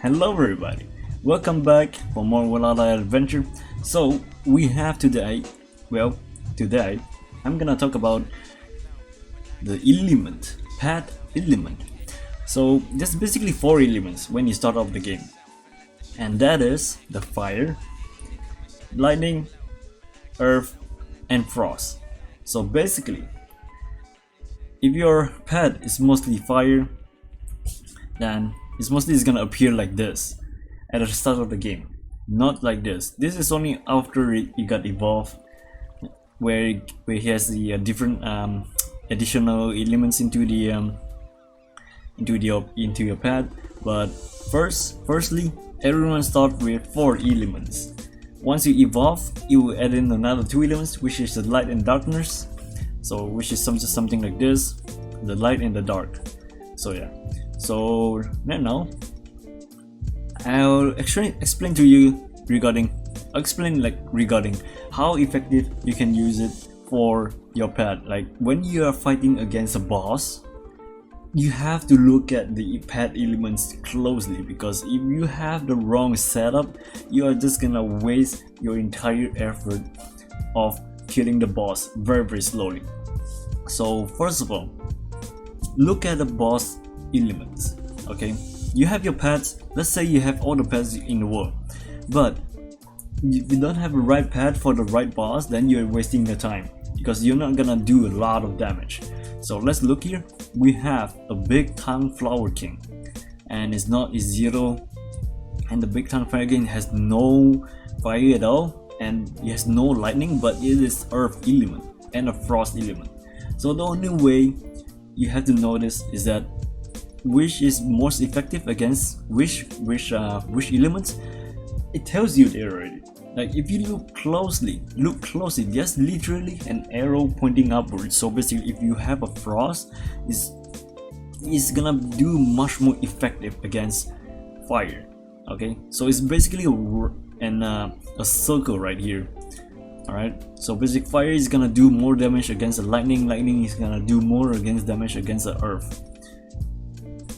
Hello everybody, welcome back for more Ulala adventure. So we have today, today I'm gonna talk about the element, pet element. So there's basically four elements when you start off the game, and that is the fire, lightning, earth, and frost. So basically, if your pet is mostly fire, then it's mostly gonna appear like this at the start of the game, not like this. This is only after it got evolved, where he has the different additional elements into your pad. But firstly, everyone start with four elements. Once you evolve, you will add in another two elements, which is the light and darkness. So which is something like this, the light and the dark. So yeah. So now I'll explain to you regarding how effective you can use it for your pet. Like when you are fighting against a boss, you have to look at the pet elements closely, because if you have the wrong setup, you are just gonna waste your entire effort of killing the boss very slowly. So first of all, look at the boss elements. Okay, you have your pets. Let's say you have all the pets in the world, but if you don't have the right pet for the right boss, then you're wasting your time, because you're not gonna do a lot of damage. So let's look here. We have a big tongue flower king, and it's 0, and the big tongue flower king has no fire at all, and it has no lightning, but it is earth element and a frost element. So the only way you have to notice is that which is most effective against which elements. It tells you there already. Like if you look closely, there's literally an arrow pointing upwards. So basically, if you have a frost, it's gonna do much more effective against fire. Okay, so it's basically a circle right here. Alright, so basic fire is gonna do more damage against the lightning is gonna do more damage against the earth.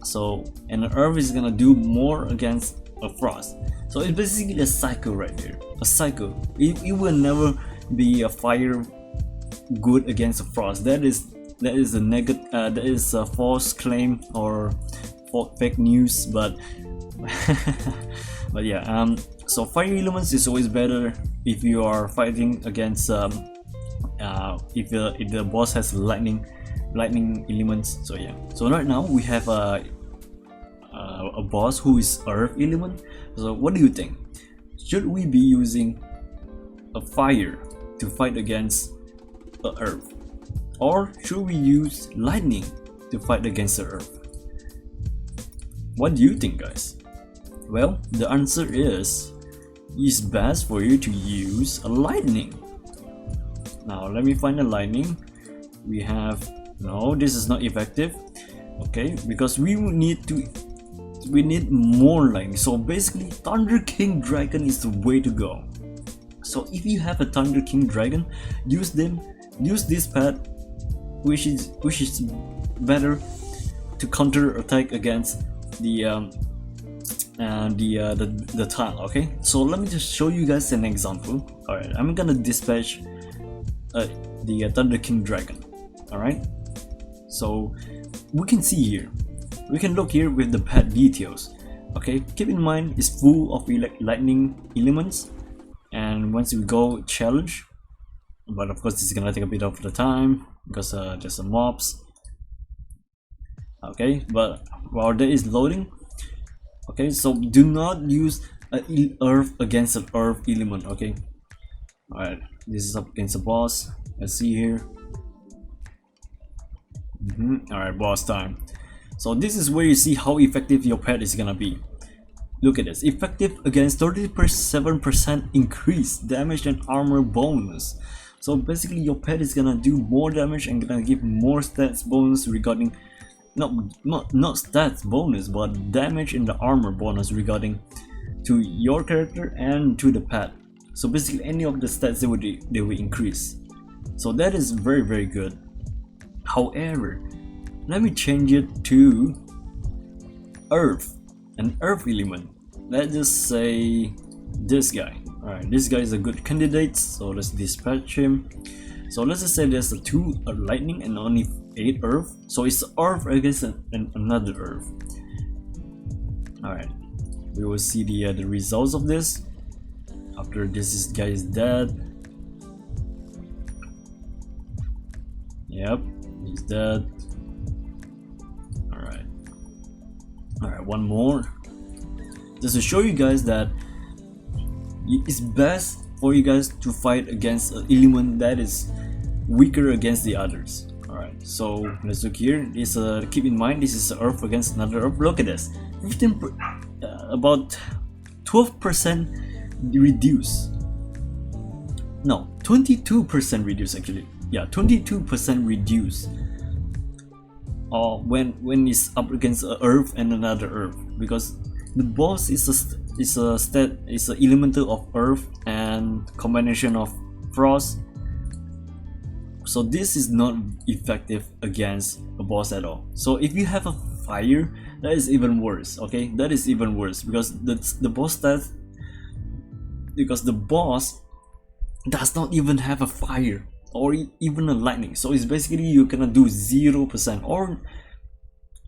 So, and the earth is gonna do more against a frost. So it's basically a cycle right there. A cycle. It will never be a fire good against a frost. That is a negative. That is a false claim or fake news. But but yeah. So fire elements is always better if you are fighting against if the boss has lightning elements. So yeah. So right now we have a boss who is earth element. So what do you think? Should we be using a fire to fight against the earth, or should we use lightning to fight against the earth? What do you think, guys? Well, the answer is it's best for you to use a lightning. Now let me find a lightning. We have no, this is not effective. Okay, because we need more lightning. So basically, Thunder King Dragon is the way to go. So if you have a Thunder King Dragon, use this pet, which is better to counter attack against the tongue. Okay, so let me just show you guys an example. All right, I'm gonna dispatch the Thunder King Dragon. All right, so we can see here. We can look here with the pet details. Okay, keep in mind it's full of lightning elements, and once we go challenge, but of course it's gonna take a bit of the time because there's some mobs. Okay, but while that is loading, okay, so do not use an earth against an earth element. Okay, all right, this is up against the boss. Let's see here. All right, boss time. So this is where you see how effective your pet is gonna be. Look at this, effective against 37% increased damage and armor bonus. So basically your pet is gonna do more damage and gonna give more stats bonus regarding not stats bonus, but damage and the armor bonus regarding to your character and to the pet. So basically any of the stats they will increase. So that is very good. However, let me change it to earth an earth element. Let's just say this guy. Alright, this guy is a good candidate, so let's dispatch him. So let's just say there's a 2 lightning and only 8 earth, so it's earth against another earth. Alright, we will see the results of this after this guy is dead. Yep, he's dead. Alright, one more, just to show you guys that it's best for you guys to fight against an element that is weaker against the others. Alright, so let's look here. This keep in mind, this is earth against another earth. Look at this, 15 about 12% reduce. No, 22% reduce actually. Yeah, 22% reduce. When it's up against a earth and another earth, because the boss is an elemental of earth and combination of frost. So this is not effective against a boss at all. So if you have a fire, that is even worse. Okay, that is even worse, because the boss does not even have a fire or even a lightning. So it's basically you're gonna do 0% or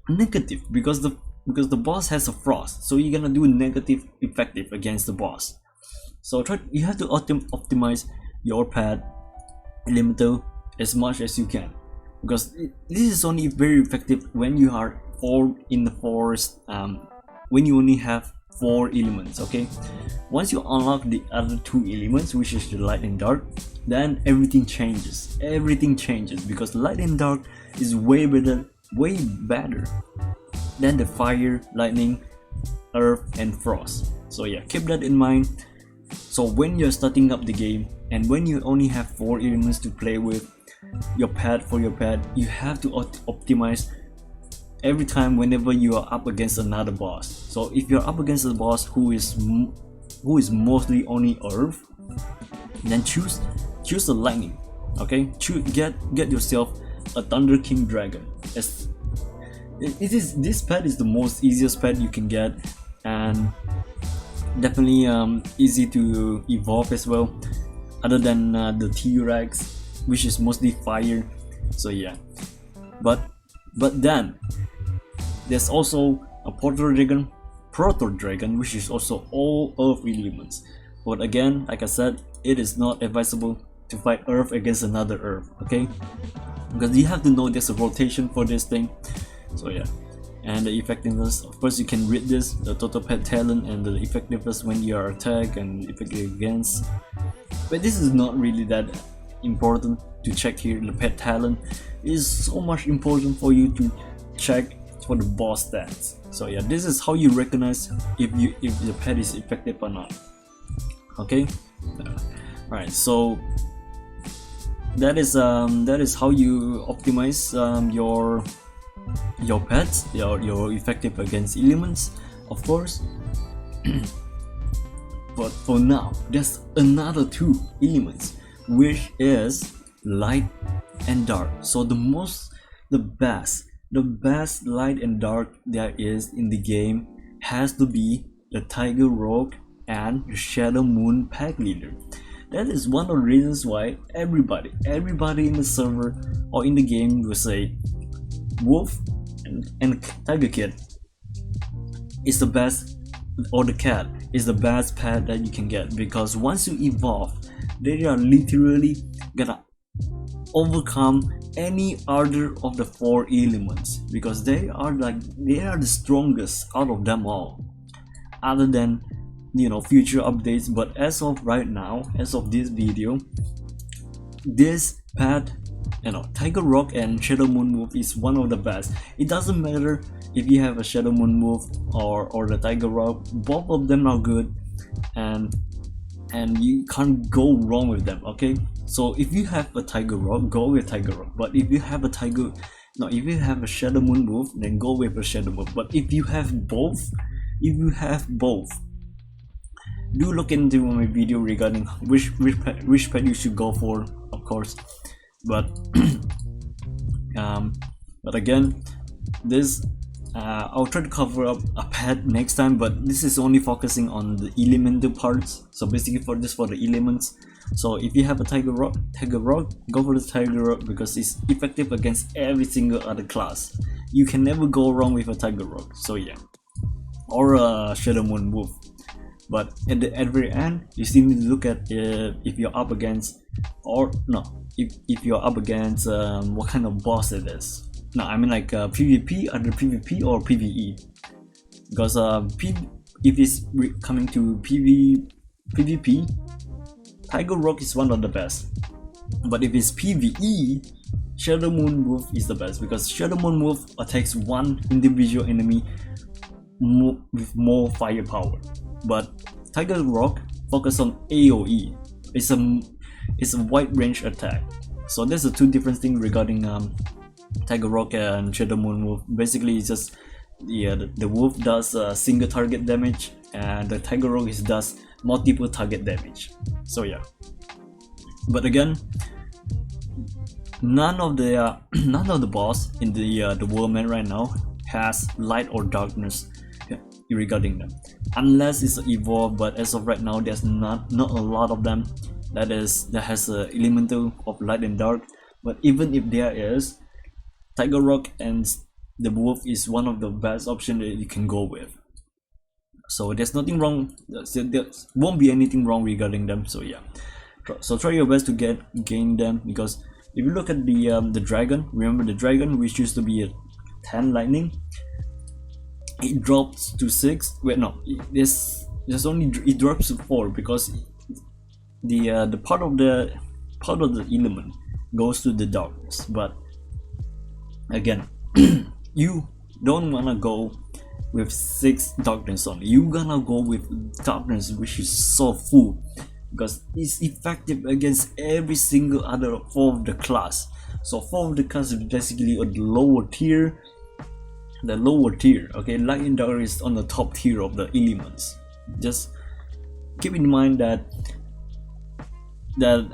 negative, because the boss has a frost, so you're gonna do negative effective against the boss. So you have to optimize your pet elemental as much as you can, because this is only very effective when you are in the forest, when you only have 4 elements. Okay, once you unlock the other 2 elements, which is the light and dark, then everything changes, because light and dark is way better than the fire, lightning, earth and frost. So yeah, keep that in mind. So when you're starting up the game and when you only have 4 elements to play with, your pet, you have to optimize every time whenever you are up against another boss. So if you're up against a boss who is mostly only earth, then choose the lightning. Okay, get yourself a Thunder King dragon. This pet is the most easiest pet you can get, and definitely easy to evolve as well, other than the T-Rex, which is mostly fire. So yeah, but then there's also a proto dragon, which is also all earth elements. But again, like I said, it is not advisable to fight earth against another earth. Okay, because you have to know there's a rotation for this thing. So yeah, and the effectiveness, of course you can read this, the total pet talent and the effectiveness when you are attacked and effective against, but this is not really that important to check here. The pet talent is so much important for you to check for the boss stats. So yeah, this is how you recognize if the pet is effective or not. Okay, right, so that is how you optimize your pets, your effective against elements, of course. But for now, there's another 2 elements, which is light and dark. So the best light and dark there is in the game has to be the Tiger Rogue and the Shadow Moon pack leader. That is one of the reasons why everybody in the server or in the game will say Wolf and Tiger Kid is the best, or the cat is the best pet that you can get, because once you evolve, they are literally gonna overcome any other of the 4 elements, because they are the strongest out of them all, other than future updates. But as of right now, as of this video, this pet, Tiger Rock and Shadow Moon move is one of the best. It doesn't matter if you have a Shadow Moon move or the Tiger Rock, both of them are good, and you can't go wrong with them. Okay, so if you have a Tiger Rock, go with Tiger Rock. But if you have a Shadow Moon move, then go with a Shadow Moon. But if you have both, do look into my video regarding which pet you should go for, of course. But but again, this I'll try to cover up a pet next time, but this is only focusing on the elemental parts. So basically for the elements. So if you have a Tiger Rock, go for the Tiger Rock because it's effective against every single other class. You can never go wrong with a Tiger Rock. So yeah, or a Shadow Moon Wolf. But at the very end, you still need to look at if you're up against, or no, if you're up against what kind of boss it is. No, I mean like PvP, under PvP or PvE, because if it's coming to PvP, Tiger Rock is one of the best. But if it's PvE, Shadow Moon Wolf is the best because Shadow Moon Wolf attacks one individual enemy with more firepower. But Tiger Rock focus on AoE. It's a wide range attack. So there's the two different things regarding Tiger Rock and Shadow Moon Wolf. Basically, it's just the wolf does single target damage, and the Tiger Rock does multiple target damage. So yeah. But again, none of the boss in the world map right now has light or darkness regarding them, unless it's evolved. But as of right now, there's not a lot of them that has a elemental of light and dark. But even if there is, Tiger Rock and the wolf is one of the best options that you can go with. So there's nothing wrong, there won't be anything wrong regarding them. So yeah, so try your best to gain them, because if you look at the dragon, remember the dragon which used to be a 10 lightning, it drops to 6. Wait, no, it drops to 4 because the part of the element goes to the darkness. But again, you don't wanna go with 6 darkness only. You gonna go with darkness which is so full, because it's effective against every single other 4 of the class. So 4 of the class is basically a lower tier. The lower tier, okay, light and dark is on the top tier of the elements. Just keep in mind that the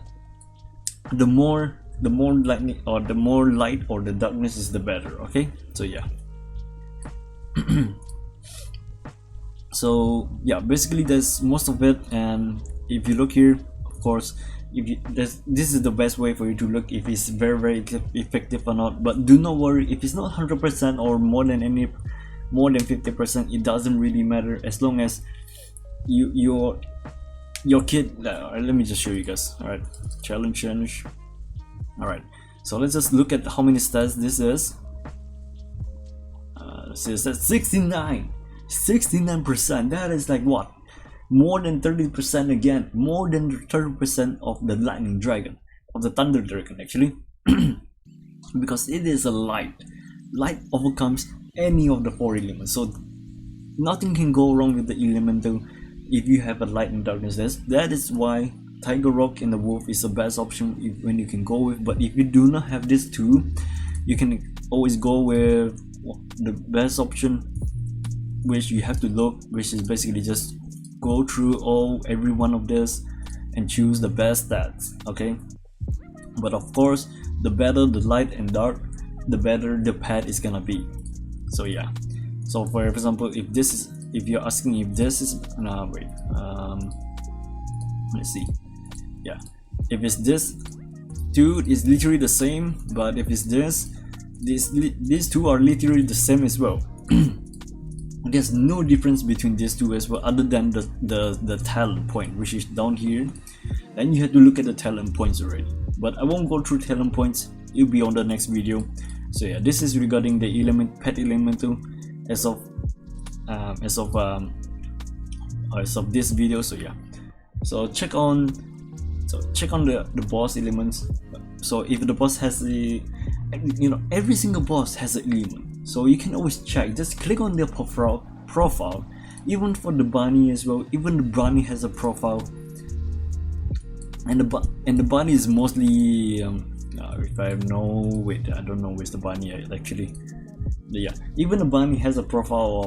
more lightning, or the more light or the darkness is, the better. Okay, so yeah. So yeah, basically that's most of it. And if you look here, of course, this is the best way for you to look if it's very effective or not. But do not worry if it's not 100% or more than 50%. It doesn't really matter, as long as your kid. Let me just show you guys. All right, challenge. All right, so let's just look at how many stats this is. So it's at 69%. That is like what? More than 30% again. More than 30% of the lightning dragon, of the thunder dragon actually. Because it is a light. Light overcomes any of the 4 elements. So nothing can go wrong with the elemental if you have a light and darkness. That is why Tiger Rock and the wolf is the best option when you can go with. But if you do not have these two, you can always go with the best option, which you have to look, which is basically just go through every one of this and choose the best stats. Okay, but of course, the better the light and dark, the better the pet is gonna be. So yeah, so for example, if you're asking if this is let's see. Yeah, if it's this two is literally the same, but if it's these two are literally the same as well. There's no difference between these two as well, other than the talent point, which is down here. Then you have to look at the talent points already, but I won't go through talent points, it'll be on the next video. So yeah, this is regarding the pet elemental as of this video. So yeah, so check on the boss elements. So if the boss has every single boss has an element, so you can always check. Just click on their profile. Even for the bunny as well, even the bunny has a profile, and the bunny is mostly if I know, wait, I don't know where's the bunny actually. Yeah, even the bunny has a profile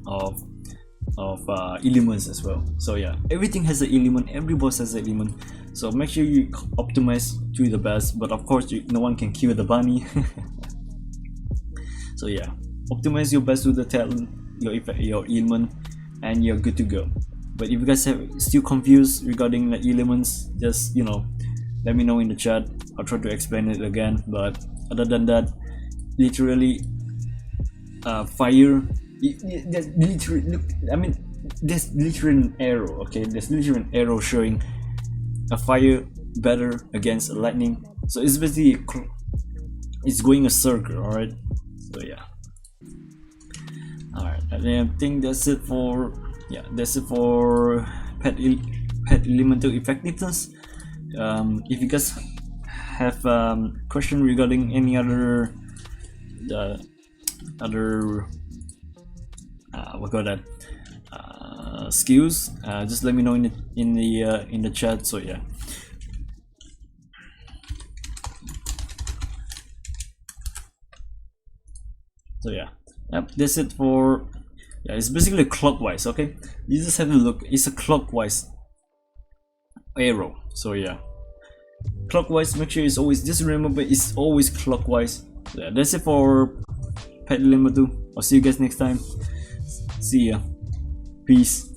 of elements as well. So yeah, everything has an element, every boss has an element. So make sure you optimize to the best, but of course no one can kill the bunny. So yeah, optimize your best with the talent, your effect, your element, and you're good to go. But if you guys have still confused regarding the elements, just let me know in the chat. I'll try to explain it again. But other than that, literally fire, literally look, I mean, there's literally an arrow. Okay, there's literally an arrow showing a fire better against a lightning. So it's basically it's going a circle. All right, so yeah. All right, and I think that's it for pet elemental effectiveness. If you guys have question regarding any other what call that skills, just let me know in the chat. So yeah. So yeah, yep, that's it for, yeah, it's basically clockwise. Okay, you just have to look, it's a clockwise arrow. So yeah, clockwise, make sure it's always, just remember it's always clockwise. So yeah, that's it for pet limit 2. I'll see you guys next time. See ya, peace.